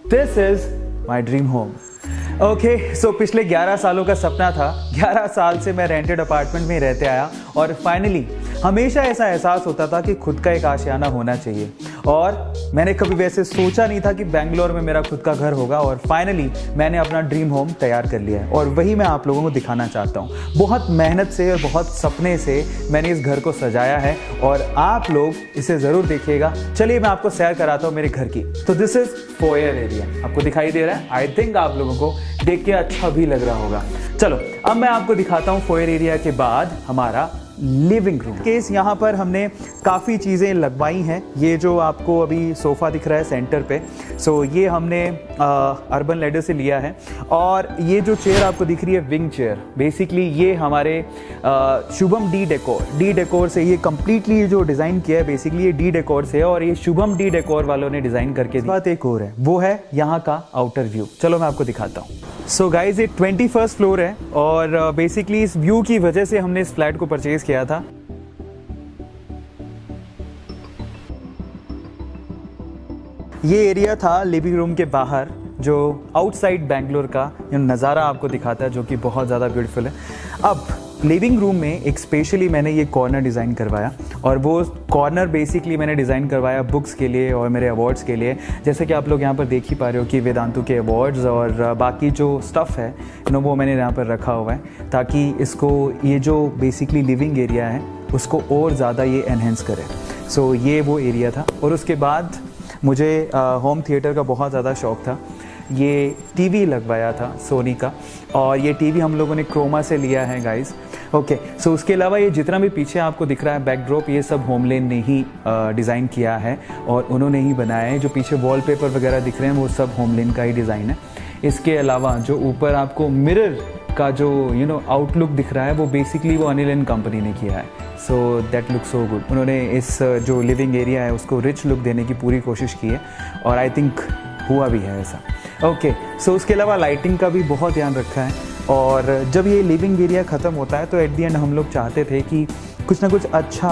This is my dream home. Okay, so पिछले 11 सालों का सपना था। 11 साल से मैं रेंटेड अपार्टमेंट में रहते आया और फाइनली हमेशा ऐसा एहसास होता था कि खुद का एक आशियाना होना चाहिए। और मैंने कभी वैसे सोचा नहीं था कि बेंगलोर में मेरा खुद का घर होगा और फाइनली मैंने अपना ड्रीम होम तैयार कर लिया है और वही मैं आप लोगों को दिखाना चाहता हूँ। बहुत मेहनत से और बहुत सपने से मैंने इस घर को सजाया है और आप लोग इसे ज़रूर देखिएगा। चलिए मैं आपको सैर कराता हूँ मेरे घर की। तो दिस इज़ फोयर एरिया, आपको दिखाई दे रहा है। आई थिंक आप लोगों को देख के अच्छा भी लग रहा होगा। चलो अब मैं आपको दिखाता हूँ फोयर एरिया के बाद हमारा लिविंग रूम। केस यहाँ पर हमने काफ़ी चीज़ें लगवाई हैं। ये जो आपको अभी सोफ़ा दिख रहा है सेंटर पे, सो ये हमने अर्बन लैडर से लिया है। और ये जो चेयर आपको दिख रही है विंग चेयर, बेसिकली ये हमारे शुभम डी डेकोर से ये कम्प्लीटली जो डिज़ाइन किया है बेसिकली ये डी डेकोर से है और ये शुभम डी डेकोर वालों ने डिज़ाइन करके दी। बात एक और है, वो है यहाँ का आउटर व्यू। चलो मैं आपको दिखाता हूँ। सो गाइज ये 21st फ्लोर है और बेसिकली इस व्यू की वजह से हमने इस फ्लैट को परचेज किया था। ये एरिया था लिविंग रूम के बाहर जो आउटसाइड बेंगलोर का नज़ारा आपको दिखाता है, जो कि बहुत ज़्यादा ब्यूटीफुल है। अब लिविंग रूम में एक स्पेशली मैंने ये कॉर्नर डिज़ाइन करवाया और वो कॉर्नर बेसिकली मैंने डिज़ाइन करवाया बुक्स के लिए और मेरे अवार्ड्स के लिए। जैसे कि आप लोग यहाँ पर देख ही पा रहे हो कि वेदांतु के अवार्ड्स और बाकी जो स्टफ़ है वो मैंने यहाँ पर रखा हुआ है ताकि इसको ये जो बेसिकली लिविंग एरिया है उसको और ज़्यादा ये एनहेंस करे। सो ये वो एरिया था। और उसके बाद मुझे होम थिएटर का बहुत ज़्यादा शौक़ था। ये टीवी लगवाया था सोनी का और ये टीवी हम लोगों ने क्रोमा से लिया है गाइस। ओके, सो उसके अलावा ये जितना भी पीछे आपको दिख रहा है बैकड्रॉप, ये सब होमलेन ने ही डिज़ाइन किया है और उन्होंने ही बनाया है। जो पीछे वॉलपेपर वगैरह दिख रहे हैं वो सब होमलेन का ही डिज़ाइन है। इसके अलावा जो ऊपर आपको मिरर का जो आउटलुक दिख रहा है वो बेसिकली वो अनिल एंड कंपनी ने किया है। So that look so good. उन्होंने इस जो लिविंग एरिया है उसको रिच लुक देने की पूरी कोशिश की है और आई थिंक हुआ भी है ऐसा। ओके, सो उसके अलावा लाइटिंग का भी बहुत ध्यान रखा है। और जब ये लिविंग एरिया ख़त्म होता है तो एट दी एंड हम लोग चाहते थे कि कुछ ना कुछ अच्छा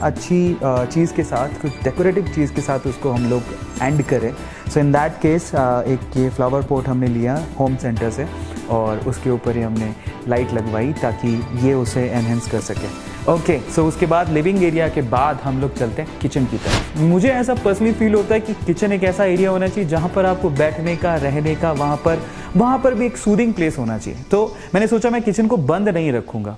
अच्छी चीज़ के साथ, कुछ डेकोरेटिव चीज़ के साथ उसको हम लोग एंड करें। सो इन दैट केस एक ये फ्लावर पॉट हमने लिया होम सेंटर से और उसके ऊपर ही हमने लाइट लगवाई ताकि ये उसे एनहेंस कर सके। ओके, सो उसके बाद लिविंग एरिया के बाद हम लोग चलते हैं किचन की तरफ। मुझे ऐसा पर्सनली फील होता है कि किचन एक ऐसा एरिया होना चाहिए जहाँ पर आपको बैठने का, रहने का, वहाँ पर भी एक सूदिंग प्लेस होना चाहिए। तो मैंने सोचा मैं किचन को बंद नहीं रखूँगा,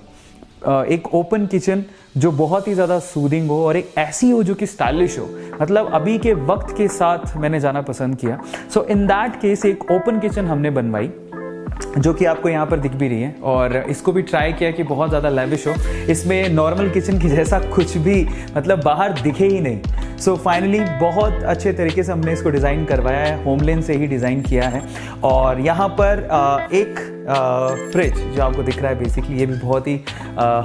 एक ओपन किचन जो बहुत ही ज़्यादा सूदिंग हो और एक ऐसी हो जो कि स्टाइलिश हो, मतलब अभी के वक्त के साथ मैंने जाना पसंद किया। सो इन दैट केस एक ओपन किचन हमने बनवाई जो कि आपको यहाँ पर दिख भी रही है और इसको भी ट्राई किया कि बहुत ज़्यादा लैविश हो। इसमें नॉर्मल किचन की जैसा कुछ भी मतलब बाहर दिखे ही नहीं। सो फाइनली बहुत अच्छे तरीके से हमने इसको डिज़ाइन करवाया है, होमलेन से ही डिज़ाइन किया है। और यहाँ पर एक फ्रिज जो आपको दिख रहा है बेसिकली ये भी बहुत ही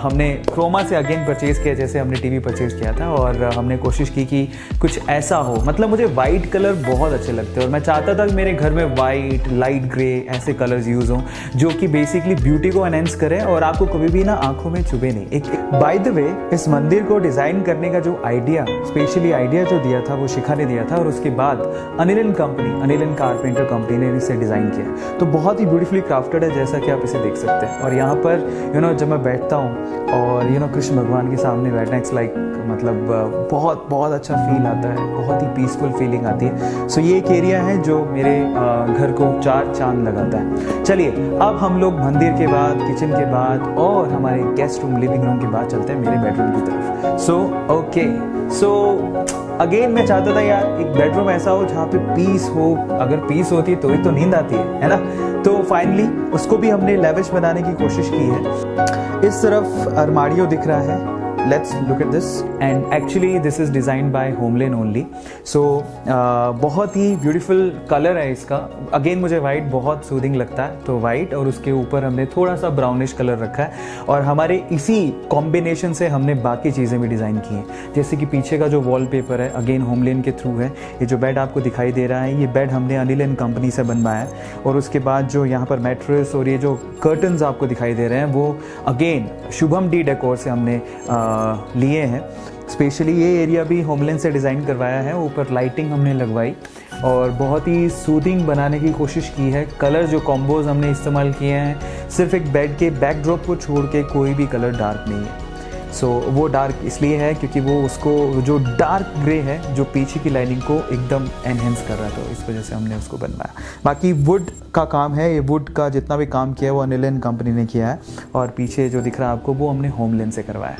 हमने क्रोमा से अगेन परचेज़ किया जैसे हमने टीवी परचेज़ किया था और हमने कोशिश की कि कुछ ऐसा हो। मतलब मुझे वाइट कलर बहुत अच्छे लगते हैं और मैं चाहता था कि मेरे घर में वाइट, लाइट ग्रे ऐसे कलर्स यूज़ हों जो कि बेसिकली ब्यूटी को एनहेंस करें और आपको कभी भी ना आंखों में चुभे नहीं। एक बाय द वे इस मंदिर को डिज़ाइन करने का जो आइडिया, स्पेशली आइडिया जो दिया था वो शिखा ने दिया था और उसके बाद अनिल एंड कारपेंटर कंपनी ने इसे डिज़ाइन किया। तो बहुत ही ब्यूटीफुली क्राफ्टेड है जैसा कि आप इसे देख सकते हैं। और यहाँ पर जब मैं बैठता हूँ और कृष्ण भगवान के सामने बैठना, इट्स लाइक मतलब बहुत बहुत अच्छा फील आता है, बहुत ही पीसफुल फीलिंग आती है। सो ये एक एरिया है जो मेरे घर को 4 चांद लगाता है। चलिए अब हम लोग मंदिर के बाद, किचन के बाद और हमारे गेस्ट रूम, लिविंग रूम के बाद चलते हैं मेरे बेडरूम की तरफ। सो अगेन मैं चाहता था यार एक बेडरूम ऐसा हो जहाँ पे पीस हो। अगर पीस होती तो ही तो नींद आती है ना। तो फाइनली उसको भी हमने लेविश बनाने की कोशिश की है। इस तरफ अरमारियो दिख रहा है, let's look at this and actually this is designed by Homeland only. So बहुत ही ब्यूटीफुल कलर है इसका। अगेन मुझे वाइट बहुत सूदिंग लगता है तो वाइट, और उसके ऊपर हमने थोड़ा सा ब्राउनिश कलर रखा है और हमारे इसी कॉम्बिनेशन से हमने बाकी चीज़ें भी डिज़ाइन की हैं। जैसे कि पीछे का जो वॉलपेपर है अगेन होमलेन के थ्रू है। ये जो बेड आपको दिखाई दे रहा है ये बेड हमने अनिल एंड कंपनी से बनवाया है। और उसके बाद जो यहाँ पर मैट्रेस और ये जो कर्टन्स आपको दिखाई दे रहे हैं वो अगेन शुभम डी डेकोर से हमने लिए हैं। स्पेशली ये एरिया भी होमलैंड से डिज़ाइन करवाया है। ऊपर लाइटिंग हमने लगवाई और बहुत ही सूदिंग बनाने की कोशिश की है। कलर जो कॉम्बोज हमने इस्तेमाल किए हैं, सिर्फ एक बेड के बैकड्रॉप को छोड़ के कोई भी कलर डार्क नहीं है। वो डार्क इसलिए है क्योंकि वो उसको जो डार्क ग्रे है जो पीछे की लाइनिंग को एकदम एनहेंस कर रहा है, तो इस वजह से हमने उसको बनवाया। बाकी वुड का काम है, ये वुड का जितना भी काम किया है वो अनिल एंड कंपनी ने किया है, और पीछे जो दिख रहा है आपको वो हमने होमलैंड से करवाया।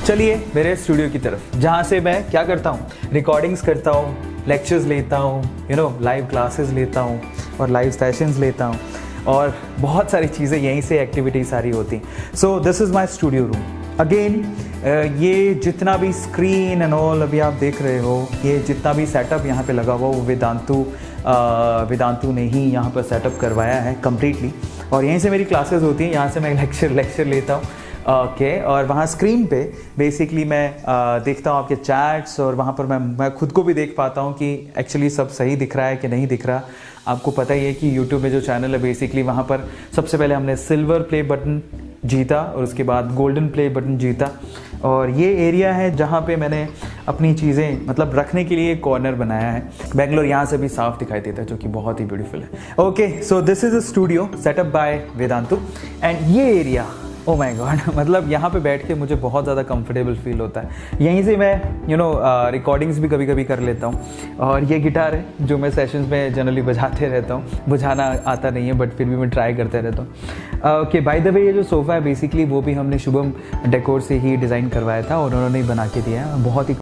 चलिए मेरे स्टूडियो की तरफ, जहाँ से मैं क्या करता हूँ, रिकॉर्डिंग्स करता हूँ, लेक्चर्स लेता हूँ, लाइव क्लासेस लेता हूँ और लाइव सेशंस लेता हूँ, और बहुत सारी चीज़ें यहीं से एक्टिविटी सारी होती हैं। सो this is my studio room. Again ये जितना भी स्क्रीन एंड ऑल अभी आप देख रहे हो, ये जितना भी सेटअप यहाँ पे लगा हुआ वो वेदांतु ने ही यहाँ पर सेटअप करवाया है कम्प्लीटली, और यहीं से मेरी क्लासेस होती हैं, यहाँ से मैं लेक्चर लेता हूँ। ओके और वहाँ स्क्रीन पे बेसिकली मैं देखता हूँ आपके चैट्स, और वहाँ पर मैं खुद को भी देख पाता हूँ कि एक्चुअली सब सही दिख रहा है कि नहीं दिख रहा। आपको पता ही है कि यूट्यूब में जो चैनल है बेसिकली वहाँ पर सबसे पहले हमने सिल्वर प्ले बटन जीता और उसके बाद गोल्डन प्ले बटन जीता, और ये एरिया है जहाँ पे मैंने अपनी चीज़ें मतलब रखने के लिए कॉर्नर बनाया है। बेंगलोर यहाँ से भी साफ दिखाई देता है, जो कि बहुत ही ब्यूटीफुल है। Okay so this is a studio setup by Vedantu, and ये एरिया ओ माय गॉड मतलब यहाँ पे बैठ के मुझे बहुत ज़्यादा कंफर्टेबल फील होता है। यहीं से मैं रिकॉर्डिंग्स भी कभी कभी कर लेता हूँ, और ये गिटार है जो मैं सेशंस में जनरली बजाते रहता हूँ। बुझाना आता नहीं है बट फिर भी मैं ट्राई करते रहता हूँ। ओके बाय द वे ये जो सोफ़ा है बेसिकली वो भी हमने शुभम डेकोर से ही डिज़ाइन करवाया था और उन्होंने ही बना के दिया है। बहुत ही